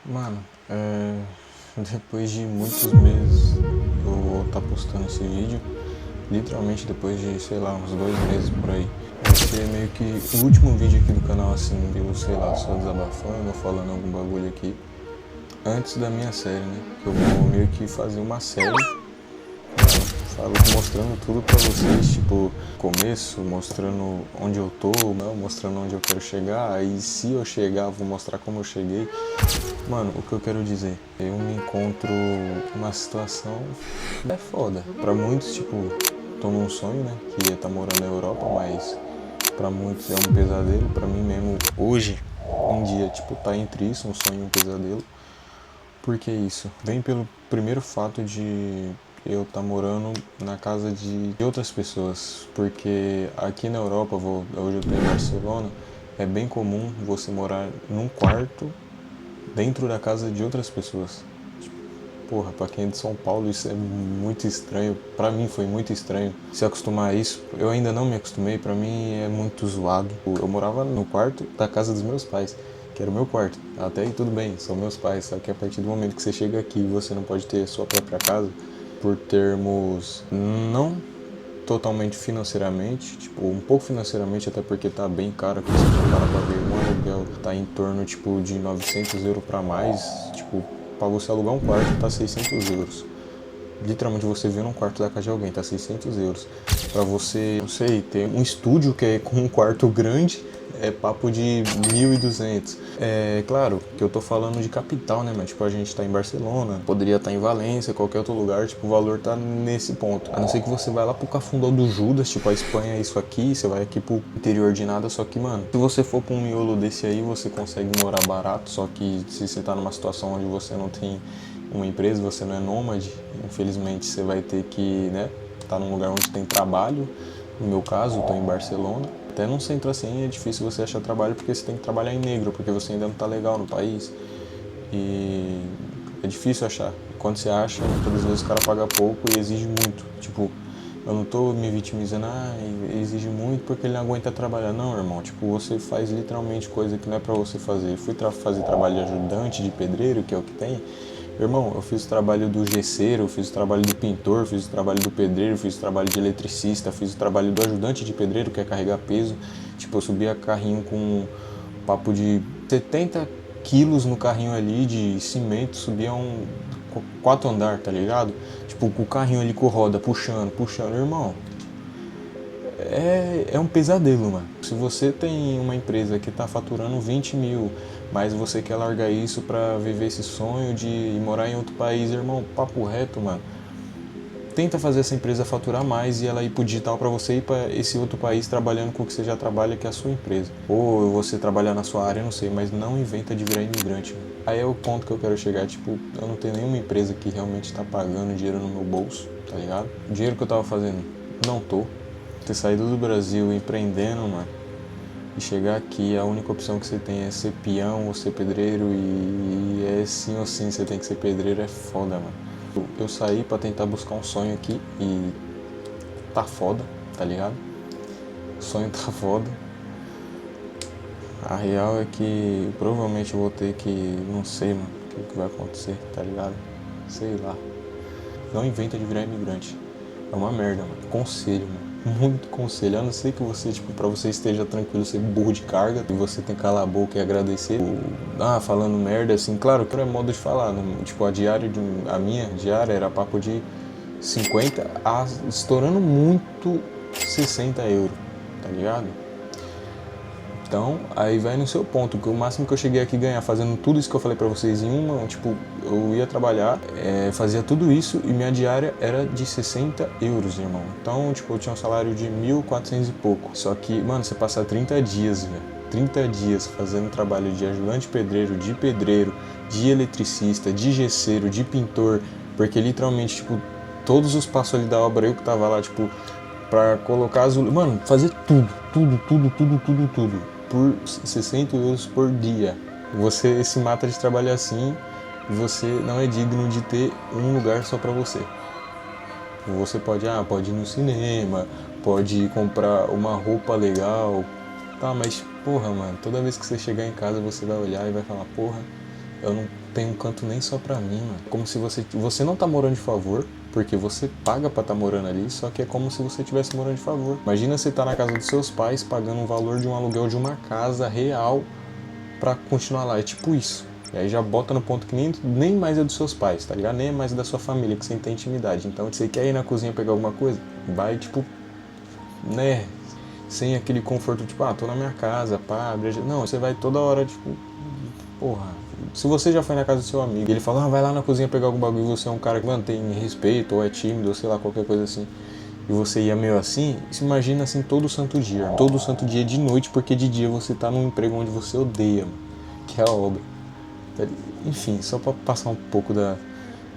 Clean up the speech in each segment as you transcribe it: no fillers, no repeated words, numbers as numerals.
Mano, depois de muitos meses eu vou estar postando esse vídeo, literalmente depois de, sei lá, uns 2 meses por aí. Vai ser meio que o último vídeo aqui do canal, assim, eu, sei lá, só desabafando, falando algum bagulho aqui, antes da minha série, né? Que eu vou meio que fazer uma série, falo, mostrando tudo pra vocês, tipo, começo, mostrando onde eu tô, não, mostrando onde eu quero chegar, aí se eu chegar, vou mostrar como eu cheguei. Mano, o que eu quero dizer, eu me encontro numa situação foda. Pra muitos, tipo, tô num sonho, né, que ia estar morando na Europa, mas pra muitos é um pesadelo. Pra mim mesmo, hoje em dia, tipo, tá entre isso, um sonho e um pesadelo. Por que isso? Vem pelo primeiro fato de eu estar morando na casa de outras pessoas, porque aqui na Europa, hoje eu tô em Barcelona, é bem comum você morar num quarto dentro da casa de outras pessoas. Porra, pra quem é de São Paulo isso é muito estranho. Pra mim foi muito estranho se acostumar a isso. Eu ainda não me acostumei, pra mim é muito zoado. Eu morava no quarto da casa dos meus pais, que era o meu quarto. Até aí tudo bem, são meus pais, só que a partir do momento que você chega aqui e você não pode ter a sua própria casa, por termos não totalmente financeiramente, tipo, um pouco financeiramente, até porque tá bem caro aqui, se você parar pra ver, um aluguel tá em torno, tipo, de 900 euros pra mais, tipo, pra você alugar um quarto tá 600 euros. Literalmente você vê num quarto da casa de alguém, tá 600 euros. Pra você, não sei, ter um estúdio que é com um quarto grande, é papo de 1.200. É claro que eu tô falando de capital, né, mas tipo, a gente tá em Barcelona, poderia estar em Valência, qualquer outro lugar, tipo, o valor tá nesse ponto. A não ser que você vai lá pro Cafundó do Judas, tipo, a Espanha é isso aqui, você vai aqui pro interior de nada, só que, mano, se você for pra um miolo desse aí, você consegue morar barato, só que se você tá numa situação onde você não tem uma empresa, você não é nômade, infelizmente você vai ter que, né, estar num lugar onde tem trabalho. No meu caso, estou em Barcelona. Até num centro assim é difícil você achar trabalho porque você tem que trabalhar em negro, porque você ainda não está legal no país. E é difícil achar. Quando você acha, muitas vezes o cara paga pouco e exige muito. Tipo, eu não tô me vitimizando, ele exige muito porque ele não aguenta trabalhar. Não, irmão, tipo, você faz literalmente coisa que não é pra você fazer. Eu fui fazer trabalho de ajudante, de pedreiro, que é o que tem. Irmão, eu fiz o trabalho do gesseiro, eu fiz o trabalho do pintor, fiz o trabalho do pedreiro, fiz o trabalho de eletricista, fiz o trabalho do ajudante de pedreiro, que é carregar peso. Tipo, eu subia carrinho com um papo de 70 quilos no carrinho ali de cimento, subia 4 andar, tá ligado? Tipo, com o carrinho ali com roda, puxando, irmão. É um pesadelo, mano. Se você tem uma empresa que tá faturando 20 mil, mas você quer largar isso pra viver esse sonho de morar em outro país, irmão, papo reto, mano. Tenta fazer essa empresa faturar mais e ela ir pro digital pra você ir pra esse outro país trabalhando com o que você já trabalha, que é a sua empresa. Ou você trabalhar na sua área, não sei, mas não inventa de virar imigrante, mano. Aí é o ponto que eu quero chegar, tipo, eu não tenho nenhuma empresa que realmente tá pagando dinheiro no meu bolso, tá ligado? O dinheiro que eu tava fazendo, não tô. Ter saído do Brasil empreendendo, mano, e chegar aqui, a única opção que você tem é ser peão ou ser pedreiro, e é sim ou sim você tem que ser pedreiro, é foda, mano. Eu saí pra tentar buscar um sonho aqui e tá foda, tá ligado? O sonho tá foda. A real é que provavelmente eu vou ter que, não sei, mano, o que vai acontecer, tá ligado? Sei lá. Não inventa de virar imigrante. É uma merda, mano. Conselho, mano. Muito conselho. A não ser que você, tipo, pra você esteja tranquilo, ser burro de carga e você tem que calar a boca e agradecer. Falando merda, assim, claro que é modo de falar. Tipo, a minha diária era papo de 50 a estourando muito 60 euros, tá ligado? Então, aí vai no seu ponto, que o máximo que eu cheguei aqui a ganhar fazendo tudo isso que eu falei pra vocês em uma, tipo, eu ia trabalhar, fazia tudo isso e minha diária era de 60 euros, irmão. Então, tipo, eu tinha um salário de 1.400 e pouco. Só que, mano, você passar 30 dias, velho, 30 dias fazendo trabalho de ajudante pedreiro, de eletricista, de gesseiro, de pintor, porque literalmente, tipo, todos os passos ali da obra eu que tava lá, tipo, pra colocar azul. Mano, fazer tudo. Por 60 euros por dia. Você se mata de trabalhar assim e você não é digno de ter um lugar só pra você. Você pode ir no cinema, pode comprar uma roupa legal. Tá, mas porra, mano, toda vez que você chegar em casa você vai olhar e vai falar, porra, eu não tenho um canto nem só pra mim, mano. Como se você não tá morando de favor, porque você paga pra tá morando ali, só que é como se você estivesse morando de favor. Imagina você tá na casa dos seus pais pagando o valor de um aluguel de uma casa real pra continuar lá. É tipo isso. E aí já bota no ponto que nem mais é dos seus pais, tá ligado? Nem é mais da sua família, que você tem intimidade. Então, você quer ir na cozinha pegar alguma coisa? Vai, tipo, né? Sem aquele conforto, tipo, tô na minha casa, pá, não, você vai toda hora, tipo, porra. Se você já foi na casa do seu amigo e ele fala, vai lá na cozinha pegar algum bagulho e você é um cara que, mano, tem respeito, ou é tímido, ou sei lá, qualquer coisa assim, e você ia meio assim, se imagina assim todo santo dia, mano. Todo santo dia de noite, porque de dia você tá num emprego onde você odeia, mano, que é a obra. Enfim, só pra passar um pouco da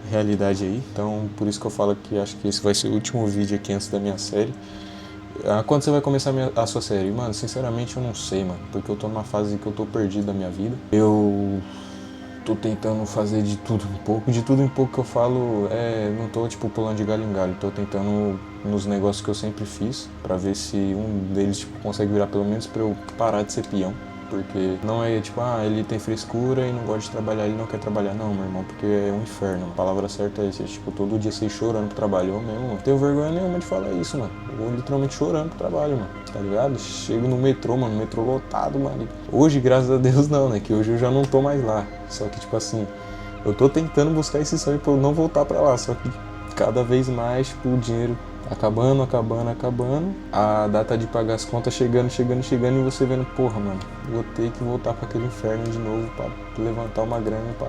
realidade aí, então por isso que eu falo que acho que esse vai ser o último vídeo aqui antes da minha série. Quando você vai começar a sua série? Mano, sinceramente eu não sei, mano, porque eu tô numa fase que eu tô perdido da minha vida. Eu tô tentando fazer de tudo um pouco. De tudo um pouco que eu falo, não tô tipo pulando de galho em galho. Tô tentando nos negócios que eu sempre fiz, pra ver se um deles tipo, consegue virar pelo menos pra eu parar de ser peão. Porque não é tipo, ele tem frescura e não gosta de trabalhar, ele não quer trabalhar. Não, meu irmão, porque é um inferno. A palavra certa é essa, tipo, todo dia você chorando pro trabalho. Eu mesmo, não tenho vergonha nenhuma de falar isso, mano. Eu vou literalmente chorando pro trabalho, mano. Tá ligado? Chego no metrô, mano, metrô lotado, mano. Hoje, graças a Deus, não, né? Que hoje eu já não tô mais lá. Só que, tipo assim, eu tô tentando buscar esse sonho pra eu não voltar pra lá. Só que cada vez mais, tipo, o dinheiro acabando. A data de pagar as contas chegando e você vendo, porra, mano, vou ter que voltar pra aquele inferno de novo pra levantar uma grana pra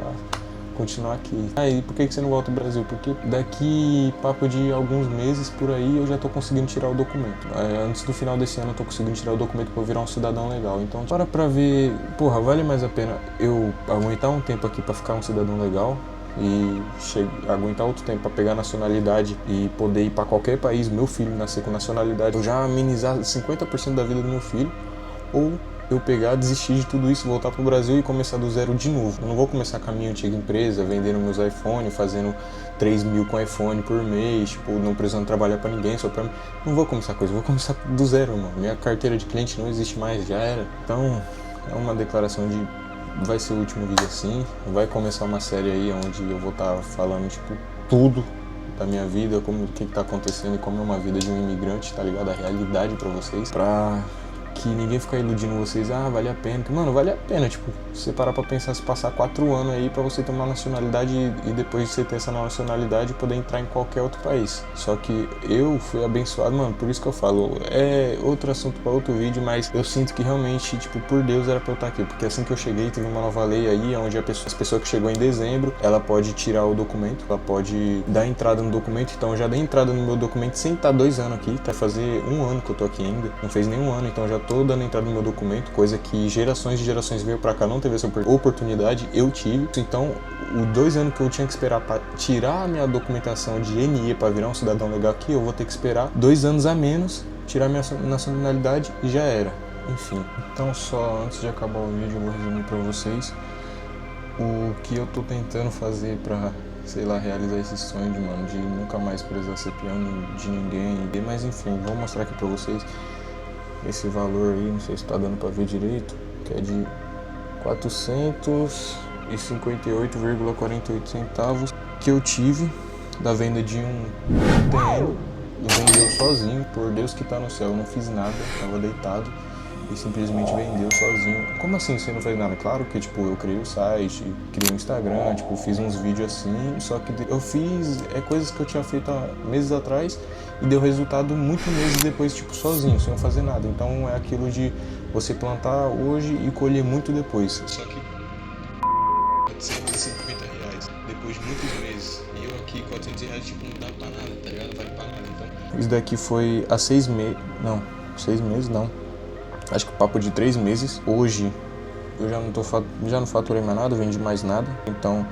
continuar aqui. E por que você não volta ao Brasil? Porque daqui, papo de alguns meses por aí, eu já tô conseguindo tirar o documento. Antes do final desse ano eu tô conseguindo tirar o documento pra eu virar um cidadão legal. Então, para pra ver, porra, vale mais a pena eu aguentar um tempo aqui pra ficar um cidadão legal e aguentar outro tempo para pegar nacionalidade e poder ir para qualquer país, meu filho nascer com nacionalidade, eu já amenizar 50% da vida do meu filho, ou eu pegar, desistir de tudo isso, voltar pro Brasil e começar do zero de novo. Eu não vou começar com a minha antiga empresa, vendendo meus iPhones, fazendo 3 mil com iPhone por mês, tipo, não precisando trabalhar para ninguém, só para mim. Não vou começar com isso, vou começar do zero, mano. Minha carteira de cliente não existe mais, já era. Então, é uma declaração de vai ser o último vídeo assim, vai começar uma série aí onde eu vou estar falando, tipo, tudo da minha vida, como o que tá acontecendo e como é uma vida de um imigrante, tá ligado? A realidade pra vocês, pra que ninguém ficar iludindo vocês, vale a pena. Mano, vale a pena, tipo, você parar pra pensar, se passar 4 anos aí pra você ter uma nacionalidade e depois de você ter essa nacionalidade poder entrar em qualquer outro país. Só que eu fui abençoado, mano, por isso que eu falo, é outro assunto pra outro vídeo, mas eu sinto que realmente, tipo, por Deus era pra eu estar aqui, porque assim que eu cheguei, teve uma nova lei aí, onde as pessoas que chegou em dezembro, ela pode tirar o documento, ela pode dar entrada no documento, então eu já dei entrada no meu documento sem estar 2 anos aqui, tá fazer 1 ano que eu tô aqui ainda, não fez nenhum ano, então já tô dando entrada no meu documento, coisa que gerações e gerações veio pra cá, não teve essa oportunidade, eu tive. Então, os 2 anos que eu tinha que esperar pra tirar a minha documentação de NIE pra virar um cidadão legal aqui, eu vou ter que esperar 2 anos a menos, tirar minha nacionalidade e já era. Enfim, então só antes de acabar o vídeo eu vou resumir pra vocês o que eu tô tentando fazer pra, sei lá, realizar esse sonho de nunca mais precisar ser peão de ninguém, mas enfim, vou mostrar aqui pra vocês esse valor aí, não sei se tá dando pra ver direito, que é de 458,48 centavos que eu tive da venda de um terreno. Vendeu sozinho, por Deus que tá no céu, eu não fiz nada, tava deitado e simplesmente vendeu sozinho. Como assim você não fez nada? Claro que, tipo, eu criei o site, criei o Instagram, tipo, fiz uns vídeos assim, só que eu fiz coisas que eu tinha feito há meses atrás e deu resultado muito meses depois, tipo, sozinho, sem eu fazer nada. Então é aquilo de você plantar hoje e colher muito depois. Só que R$450 depois de muitos meses. E eu aqui, R$400, tipo, não dá pra nada, tá ligado? Não vale pra nada. Então, isso daqui foi há 6 meses. Não, 6 meses não. Acho que papo de 3 meses. Hoje eu já não faturei mais nada, vendi mais nada. Então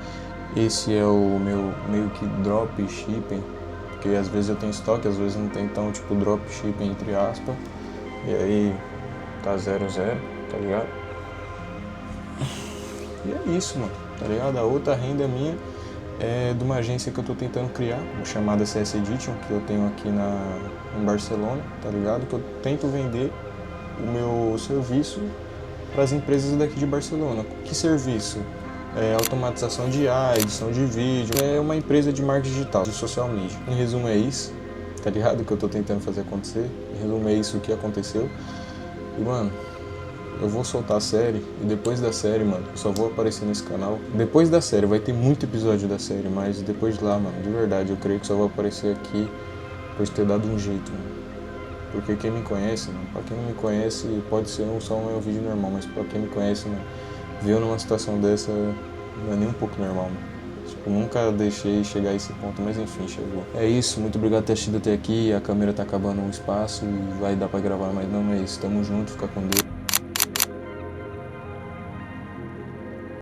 esse é o meu meio que drop shipping, porque às vezes eu tenho estoque, às vezes não tem, então tipo drop shipping entre aspas. E aí tá 0, tá ligado? E é isso, mano, tá ligado? A outra renda minha é de uma agência que eu tô tentando criar, chamada CS Edition, que eu tenho aqui em Barcelona, tá ligado? Que eu tento vender o meu serviço para as empresas daqui de Barcelona. Que serviço? automatização de IA, edição de vídeo. É uma empresa de marketing digital, de social media. Em resumo é isso, tá ligado? Que eu tô tentando fazer acontecer. Em resumo é isso que aconteceu. E, mano, eu vou soltar a série e depois da série, mano, eu só vou aparecer nesse canal. Depois da série, vai ter muito episódio da série, mas depois de lá, mano, de verdade, eu creio que só vou aparecer aqui depois de ter dado um jeito, mano. Porque quem me conhece, mano, pra quem não me conhece, pode ser só um meu vídeo normal, mas pra quem me conhece, mano, ver eu numa situação dessa não é nem um pouco normal, mano. Tipo, nunca deixei chegar a esse ponto, mas enfim, chegou. É isso, muito obrigado por ter assistido até aqui. A câmera tá acabando o espaço e vai dar pra gravar, mas não é isso. Tamo junto, fica com Deus.